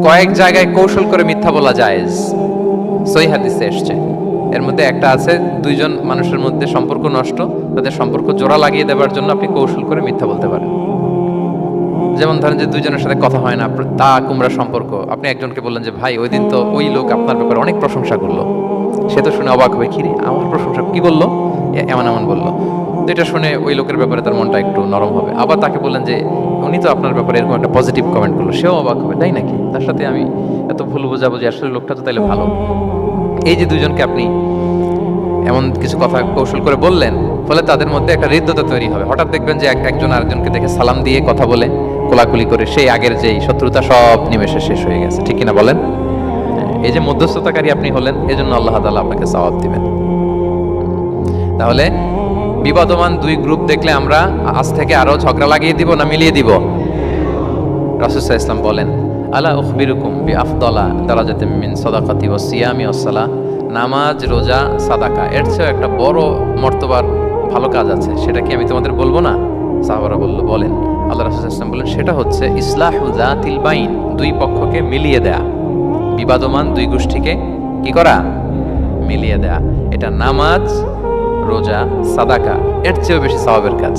কয়েক জায়গায় কৌশল করে মিথ্যা বলা জায়েজ, সহিহ হাদিসে এসেছে। এর মধ্যে একটা আছে, দুইজন মানুষের মধ্যে সম্পর্ক নষ্ট, তাদের সম্পর্ক জোড়া লাগিয়ে দেওয়ার জন্য আপনি কৌশল করে মিথ্যা বলতে পারেন। যেমন ধরেন যে দুইজনের সাথে কথা হয় না, তা কুমড়া সম্পর্ক, আপনি একজনকে বললেন যে ভাই ওই দিন তো ওই লোক আপনার ব্যাপারে অনেক প্রশংসা করলো, সে তো শুনে অবাক হবে, কিরে আমার প্রশংসা কি বললো, এমন এমন বললো। তো এটা শুনে ওই লোকের ব্যাপারে তার মনটা একটু নরম হবে। আবার তাকে বললেন যে উনি তো আপনার ব্যাপারে এরকম একটা পজিটিভ কমেন্ট করলো, সেও অবাক হবে, তাই নাকি, তার সাথে আমি এত ভুল বোঝাবুঝি, আসলে লোকটা তো তাইলে ভালো। এই যে দুইজনকে আপনি এমন কিছু কথা কৌশল করে বললেন, ফলে তাদের মধ্যে একটা হৃদ্যতা তৈরি হবে। হঠাৎ দেখবেন যে একজন আরেকজনকে দেখে সালাম দিয়ে কথা বলে কোলাকুলি করে সেই আগের যেই শত্রুতা সব নিমেষে শেষ হয়ে গেছে, ঠিক কিনা বলেন? এই যে মধ্যস্থতাকারী আপনি হলেন, এজন্য আল্লাহ তাআলা আপনাকে সওয়াব দিবেন। তাহলে বিবাদমান দুই গ্রুপ দেখলে আমরা আজ থেকে আরো ঝগড়া লাগিয়ে দিব না মিলিয়ে দিব? রাসূল সাল্লাল্লাহু আলাইহি ওয়াসাল্লাম বলেন, আলা উখবিরুকুম বিআফদালা দারাজাতিম মিন সাদাকাতি ওয়াস সিয়ামি ওয়াস সালাহ, নামাজ, রোজা, সাদাকা, এর চেয়ে একটা বড় মর্তবার ভালো কাজ আছে, সেটা কি আমি তোমাদের বলবো না? সাহাবারা বলেন। আল্লাহ রাসূল সাল্লাল্লাহু আলাইহি ওয়াসাল্লাম বলেন, সেটা হচ্ছে ইসলাহু যাতিল বাইন, দুই পক্ষকে মিলিয়ে দেয়া, বিবাদমান দুই গোষ্ঠীকে কি করা? মিলিয়ে দেয়া। এটা নামাজ, রোজা, সাদাকা এর চেয়েও বেশি সওয়াবের কাজ।